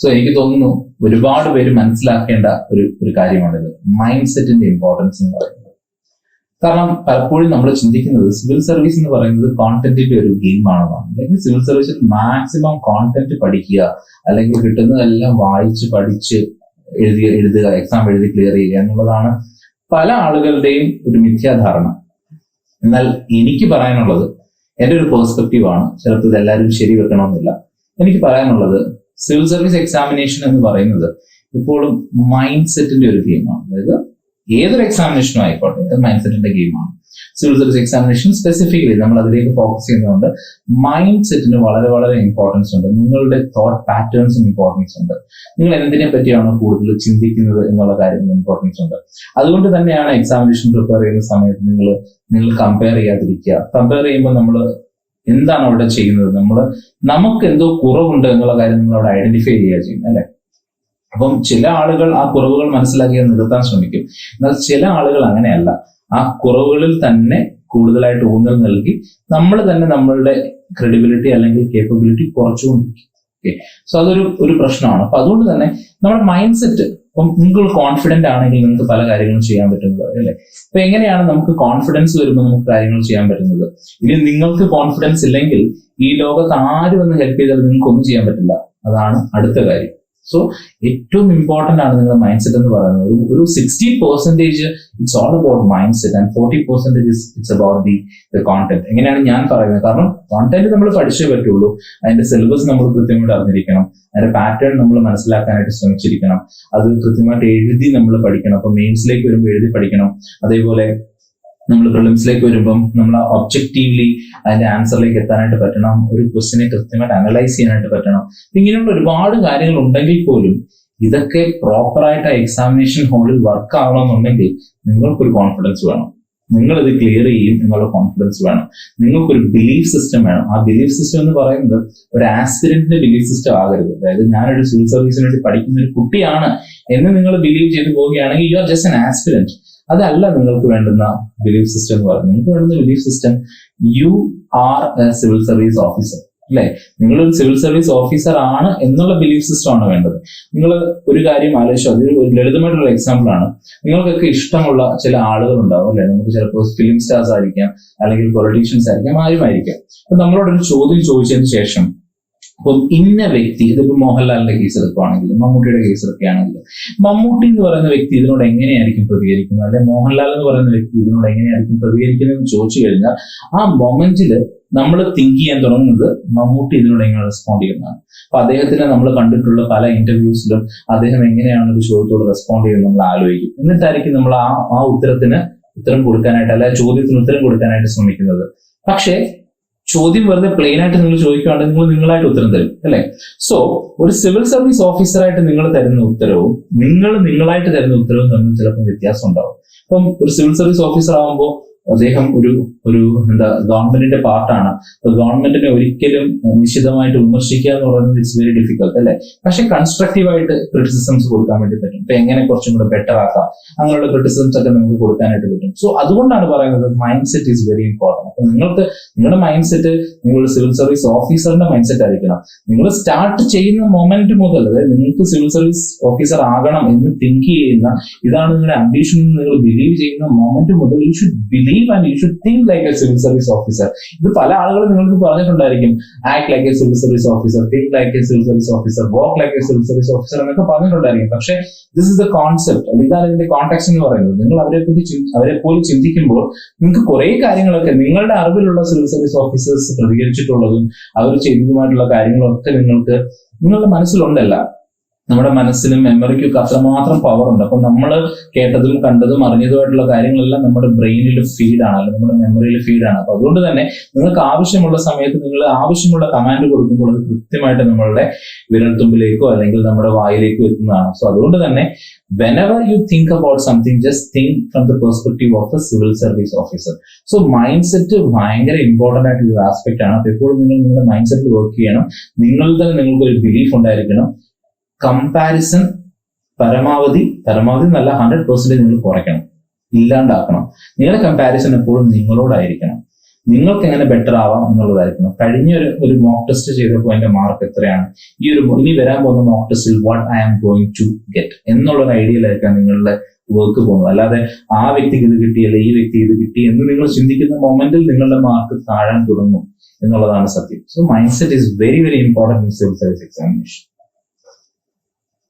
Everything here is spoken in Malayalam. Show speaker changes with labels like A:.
A: സോ എനിക്ക് തോന്നുന്നു ഒരുപാട് പേര് മനസ്സിലാക്കേണ്ട ഒരു കാര്യമാണിത്, മൈൻഡ് സെറ്റിന്റെ ഇമ്പോർട്ടൻസ് എന്ന് പറയുന്നത്. കാരണം പലപ്പോഴും നമ്മൾ ചിന്തിക്കുന്നത് സിവിൽ സർവീസ് എന്ന് പറയുന്നത് കോണ്ടന്റിന്റെ ഒരു ഗെയിമാണെന്നാണ്. അല്ലെങ്കിൽ സിവിൽ സർവീസിൽ മാക്സിമം കോണ്ടന്റ് പഠിക്കുക, അല്ലെങ്കിൽ കിട്ടുന്നതെല്ലാം വായിച്ച് പഠിച്ച് എഴുതുക, എക്സാം എഴുതി ക്ലിയർ ചെയ്യുക എന്നുള്ളതാണ് പല ആളുകളുടെയും ഒരു മിഥ്യാധാരണ. എന്നാൽ എനിക്ക് പറയാനുള്ളത് എൻ്റെ ഒരു പെർസ്പെക്റ്റീവാണ്. ചിലപ്പോൾ ഇതെല്ലാവരും ശരി വെക്കണമെന്നില്ല. എനിക്ക് പറയാനുള്ളത് സിവിൽ സർവീസ് എക്സാമിനേഷൻ എന്ന് പറയുന്നത് ഇപ്പോഴും മൈൻഡ് സെറ്റിന്റെ ഒരു ഗെയിമാണ്. അതായത് ഏതൊരു എക്സാമിനേഷനും ആയിക്കോട്ടെ, ഇത് മൈൻഡ് സെറ്റിന്റെ ഗെയിമാണ്. സിവിൽ സർവീസ് എക്സാമിനേഷൻ സ്പെസിഫിക്കലി നമ്മൾ അതിലേക്ക് ഫോക്കസ് ചെയ്യുന്നതുകൊണ്ട് മൈൻഡ് സെറ്റിന് വളരെ വളരെ ഇമ്പോർട്ടൻസ് ഉണ്ട്. നിങ്ങളുടെ തോട്ട് പാറ്റേൺസിന് ഇമ്പോർട്ടൻസ് ഉണ്ട്. നിങ്ങൾ എന്തിനെ പറ്റിയാണോ കൂടുതൽ ചിന്തിക്കുന്നത് എന്നുള്ള കാര്യത്തിന് ഇമ്പോർട്ടൻസ് ഉണ്ട്. അതുകൊണ്ട് തന്നെയാണ് എക്സാമിനേഷൻ പ്രിപ്പയർ ചെയ്യുന്ന സമയത്ത് നിങ്ങൾ കമ്പയർ ചെയ്യാതിരിക്കുക. കമ്പയർ ചെയ്യുമ്പോൾ നമ്മൾ എന്താണ് അവിടെ ചെയ്യുന്നത്, നമുക്ക് എന്തോ കുറവുണ്ട് എന്നുള്ള കാര്യം നമ്മൾ അവിടെ ഐഡന്റിഫൈ ചെയ്യുക ചെയ്യുന്നത്, അല്ലെ? അപ്പം ചില ആളുകൾ ആ കുറവുകൾ മനസ്സിലാക്കി നിർത്താൻ ശ്രമിക്കും. എന്നാൽ ചില ആളുകൾ അങ്ങനെയല്ല. ആ കുറവുകളിൽ തന്നെ കൂടുതലായിട്ട് ഊന്നൽ നൽകി നമ്മൾ തന്നെ നമ്മളുടെ ക്രെഡിബിലിറ്റി അല്ലെങ്കിൽ കേപ്പബിലിറ്റി കുറച്ചുകൊണ്ടിരിക്കും. ഓക്കെ, സോ അതൊരു പ്രശ്നമാണ്. അപ്പൊ അതുകൊണ്ട് തന്നെ നമ്മുടെ മൈൻഡ് സെറ്റ്, ഇപ്പം നിങ്ങൾ കോൺഫിഡന്റ് ആണെങ്കിൽ നിങ്ങൾക്ക് പല കാര്യങ്ങളും ചെയ്യാൻ പറ്റുന്നത്, അല്ലേ? ഇപ്പൊ എങ്ങനെയാണ് നമുക്ക് കോൺഫിഡൻസ് വരുമ്പോൾ നമുക്ക് കാര്യങ്ങൾ ചെയ്യാൻ പറ്റുന്നത്? ഇനി നിങ്ങൾക്ക് കോൺഫിഡൻസ് ഇല്ലെങ്കിൽ ഈ ലോകത്ത് ആരും ഒന്ന് ഹെൽപ്പ് ചെയ്താൽ നിങ്ങൾക്ക് ഒന്നും ചെയ്യാൻ പറ്റില്ല. അതാണ് അടുത്ത കാര്യം. സോ ഏറ്റവും ഇമ്പോർട്ടന്റ് ആണ് നിങ്ങളുടെ മൈൻഡ് സെറ്റ് എന്ന് പറയുന്നത്. ഒരു 60% it's all about mind set and 40% it's about the content. എങ്ങനെയാണ് ഞാൻ പറയുന്നത്? കാരണം കോണ്ടന്റ് നമ്മൾ പഠിച്ചേ പറ്റുള്ളൂ. അതിന്റെ സിലബസ് നമ്മൾ കൃത്യമായിട്ട് അറിഞ്ഞിരിക്കണം. അതിന്റെ പാറ്റേൺ നമ്മൾ മനസ്സിലാക്കാനായിട്ട് ശ്രമിച്ചിരിക്കണം. അത് കൃത്യമായിട്ട് എഴുതി നമ്മൾ പഠിക്കണം. അപ്പൊ മെയിൻസിലേക്ക് വരുമ്പോൾ എഴുതി പഠിക്കണം. അതേപോലെ നമ്മൾ പ്രിലിംസിലേക്ക് വരുമ്പം നമ്മൾ ഒബ്ജക്റ്റീവ്ലി അതിന്റെ ആൻസറിലേക്ക് എത്താനായിട്ട് പറ്റണം. ഒരു ക്വസ്റ്റിനെ കൃത്യമായിട്ട് അനലൈസ് ചെയ്യാനായിട്ട് പറ്റണം. ഇങ്ങനെയുള്ള ഒരുപാട് കാര്യങ്ങൾ ഉണ്ടെങ്കിൽ പോലും ഇതൊക്കെ പ്രോപ്പറായിട്ട് ആ എക്സാമിനേഷൻ ഹാളിൽ വർക്ക് ആവണമെന്നുണ്ടെങ്കിൽ നിങ്ങൾക്കൊരു കോൺഫിഡൻസ് വേണം. നിങ്ങളിത് ക്ലിയർ ചെയ്യും എന്നുള്ള കോൺഫിഡൻസ് വേണം. നിങ്ങൾക്കൊരു ബിലീഫ് സിസ്റ്റം വേണം. ആ ബിലീഫ് സിസ്റ്റം എന്ന് പറയുന്നത് ഒരു ആസ്പിരന്റിന്റെ ബിലീഫ് സിസ്റ്റം ആകരുത്. അതായത് ഞാനൊരു സിവിൽ സർവീസിന് വേണ്ടി പഠിക്കുന്ന ഒരു കുട്ടിയാണ് എന്ന് നിങ്ങൾ ബിലീവ് ചെയ്ത് പോവുകയാണെങ്കിൽ you are just an aspirant. അതല്ല നിങ്ങൾക്ക് വേണ്ടുന്ന ബിലീഫ് സിസ്റ്റം എന്ന് പറയുന്നത്. നിങ്ങൾക്ക് വേണ്ടുന്ന belief system you are a civil service officer, അല്ലെ? നിങ്ങളൊരു സിവിൽ സർവീസ് ഓഫീസർ ആണ് എന്നുള്ള ബിലീഫ് സിസ്റ്റം ആണ് വേണ്ടത്. നിങ്ങൾ ഒരു കാര്യം ആലോചിച്ചു, അത് ഒരു ലളിതമായിട്ടുള്ള എക്സാമ്പിൾ ആണ്. നിങ്ങൾക്കൊക്കെ ഇഷ്ടമുള്ള ചില ആളുകൾ ഉണ്ടാവും, അല്ലെ? നമുക്ക് ചിലപ്പോൾ ഫിലിം സ്റ്റാർസ് ആയിരിക്കാം, അല്ലെങ്കിൽ പൊളിറ്റീഷ്യൻസ് ആയിരിക്കാം, ആരുമായിരിക്കാം. അപ്പൊ നമ്മളോടൊരു ചോദ്യം ചോദിച്ചതിന് ശേഷം അപ്പം ഇന്ന വ്യക്തി, ഇതിപ്പോ മോഹൻലാലിന്റെ കേസ് എടുക്കുകയാണെങ്കിലും മമ്മൂട്ടിയുടെ കേസ് എടുക്കുകയാണെങ്കിലും, മമ്മൂട്ടി എന്ന് പറയുന്ന വ്യക്തി ഇതിനോട് എങ്ങനെയായിരിക്കും പ്രതികരിക്കുന്നത്, അല്ലെ മോഹൻലാൽ എന്ന് പറയുന്ന വ്യക്തി ഇതിനോട് എങ്ങനെയായിരിക്കും പ്രതികരിക്കുന്നത് എന്ന് ചോദിച്ചു കഴിഞ്ഞാൽ ആ മൊമെന്റില് നമ്മൾ തിങ്ക് ചെയ്യാൻ തുടങ്ങുന്നത് മമ്മൂട്ടി ഇതിനോട് എങ്ങനെ റെസ്പോണ്ട് ചെയ്യുന്നതാണ്. അപ്പൊ അദ്ദേഹത്തിന് നമ്മൾ കണ്ടിട്ടുള്ള പല ഇന്റർവ്യൂസിലും അദ്ദേഹം എങ്ങനെയാണ് ഒരു ചോദ്യത്തോട് റെസ്പോണ്ട് ചെയ്യുന്നത് നമ്മൾ ആലോചിക്കും. എന്നിട്ടായിരിക്കും നമ്മൾ ആ ഉത്തരം കൊടുക്കാനായിട്ട്, അല്ലെ ചോദ്യത്തിന് ഉത്തരം കൊടുക്കാനായിട്ട് ശ്രമിക്കുന്നത്. പക്ഷേ ചോദ്യം വെറുതെ പ്ലെയിൻ ആയിട്ട് നിങ്ങൾ ചോദിക്കുകയാണെങ്കിൽ നിങ്ങളായിട്ട് ഉത്തരം തരും, അല്ലെ? സോ ഒരു സിവിൽ സർവീസ് ഓഫീസറായിട്ട് നിങ്ങൾ തരുന്ന ഉത്തരവും നിങ്ങളായിട്ട് തരുന്ന ഉത്തരവും തമ്മിൽ ചിലപ്പോൾ വ്യത്യാസം ഉണ്ടാവും. ഇപ്പം ഒരു സിവിൽ സർവീസ് ഓഫീസർ ആകുമ്പോൾ അദ്ദേഹം ഒരു ഗവൺമെന്റിന്റെ പാർട്ടാണ്. അപ്പൊ ഗവൺമെന്റിനെ ഒരിക്കലും നിശ്ചിതമായിട്ട് വിമർശിക്കുക എന്ന് പറയുന്നത് ഇറ്റ്സ് വെരി ഡിഫിക്കൽട്ട്, അല്ലെ? പക്ഷെ കൺസ്ട്രക്റ്റീവായിട്ട് ക്രിറ്റിസിസംസ് കൊടുക്കാൻ വേണ്ടി പറ്റും. ഇപ്പൊ എങ്ങനെ കുറച്ചും കൂടെ ബെറ്റർ ആക്കാം, അങ്ങനെയുള്ള ക്രിറ്റിസിസംസ് ഒക്കെ നമുക്ക് കൊടുക്കാനായിട്ട് പറ്റും. സോ അതുകൊണ്ടാണ് പറയുന്നത് mind set is very important. അപ്പൊ നിങ്ങളുടെ മൈൻഡ് സെറ്റ് നിങ്ങളുടെ സിവിൽ സർവീസ് ഓഫീസറിന്റെ മൈൻഡ് സെറ്റ് ആയിരിക്കണം. നിങ്ങൾ സ്റ്റാർട്ട് ചെയ്യുന്ന മൊമെന്റ് മുതൽ, അതായത് നിങ്ങൾക്ക് സിവിൽ സർവീസ് ഓഫീസർ ആകണം എന്ന് തിങ്ക് ചെയ്യുന്ന, ഇതാണ് നിങ്ങളുടെ അംബിഷൻ എന്ന് നിങ്ങൾ ബിലീവ് ചെയ്യുന്ന മൊമെന്റ് മുതൽ you should believe and you should think like a civil service officer. ഇത് പല ആളുകളും നിങ്ങൾക്ക് പറഞ്ഞിട്ടുണ്ടായിരിക്കും. Act like a civil service officer, think like a civil service officer, work like a civil service officer എന്നൊക്കെ പറഞ്ഞിട്ടുണ്ടായിരിക്കും. പക്ഷെ ദിസ് ഇസ് ദ കോൺസെപ്റ്റ്, അല്ലെങ്കിൽ ഇതാണ് ഇതിന്റെ കോൺടാക്ട് എന്ന് പറയുന്നത്. നിങ്ങൾ അവരെ പോലും ചിന്തിക്കുമ്പോൾ നിങ്ങൾക്ക് കുറെ കാര്യങ്ങളൊക്കെ നിങ്ങളുടെ അറിവിലുള്ള സിവിൽ സർവീസ് ഓഫീസേഴ്സ് പ്രതികരിച്ചിട്ടുള്ളതും അവർ ചെയ്തതുമായിട്ടുള്ള കാര്യങ്ങളൊക്കെ നിങ്ങളുടെ മനസ്സിലുണ്ടല്ല. നമ്മുടെ മനസ്സിനും മെമ്മറിക്കും ഒക്കെ അത്രമാത്രം പവർ ഉണ്ട്. അപ്പൊ നമ്മൾ കേട്ടതും കണ്ടതും അറിഞ്ഞതുമായിട്ടുള്ള കാര്യങ്ങളെല്ലാം നമ്മുടെ ബ്രെയിനിൽ ഫീഡാണ്, അല്ലെങ്കിൽ നമ്മുടെ മെമ്മറിയിൽ ഫീഡാണ്. അപ്പൊ അതുകൊണ്ട് തന്നെ നിങ്ങൾക്ക് ആവശ്യമുള്ള സമയത്ത് നിങ്ങൾ ആവശ്യമുള്ള കമാൻഡ് കൊടുക്കുമ്പോൾ അത് കൃത്യമായിട്ട് നമ്മളുടെ വിരൽത്തുമ്പിലേക്കോ അല്ലെങ്കിൽ നമ്മുടെ വായിലേക്കോ എത്തുന്നതാണ്. സോ അതുകൊണ്ട് തന്നെ whenever you think about something, just think from the perspective of a civil service officer. So mindset ഭയങ്കര ഇമ്പോർട്ടന്റ് ആയിട്ടുള്ള ഒരു ആസ്പെക്ട് ആണ്. അപ്പൊ എപ്പോഴും നിങ്ങൾ നിങ്ങളുടെ മൈൻഡ് സെറ്റിൽ വർക്ക് ചെയ്യണം. നിങ്ങൾക്ക് ഒരു ബിലീഫ് ഉണ്ടായിരിക്കണം. കമ്പാരിസൺ പരമാവധി നല്ല 100% നിങ്ങൾ കുറയ്ക്കണം, ഇല്ലാണ്ടാക്കണം. നിങ്ങളുടെ കമ്പാരിസൺ എപ്പോഴും നിങ്ങളോടായിരിക്കണം. നിങ്ങൾക്ക് എങ്ങനെ ബെറ്റർ ആവാം എന്നുള്ളതായിരിക്കണം. കഴിഞ്ഞ ഒരു മോക്ക് ടെസ്റ്റ് ചെയ്തപ്പോൾ എന്റെ മാർക്ക് എത്രയാണ്, ഇനി വരാൻ പോകുന്ന മോക്ക് ടെസ്റ്റിൽ what I am going to get എന്നുള്ളൊരു ഐഡിയയിലായിരിക്കാം നിങ്ങളുടെ വർക്ക് പോകുന്നത്. അല്ലാതെ ആ വ്യക്തിക്ക് ഇത് കിട്ടി അല്ലെ ഈ വ്യക്തി ഇത് കിട്ടി എന്ന് നിങ്ങൾ ചിന്തിക്കുന്ന മൊമെന്റിൽ നിങ്ങളുടെ മാർക്ക് താഴാൻ തുടങ്ങും എന്നുള്ളതാണ് സത്യം. So mind set is very very important in civil service examination.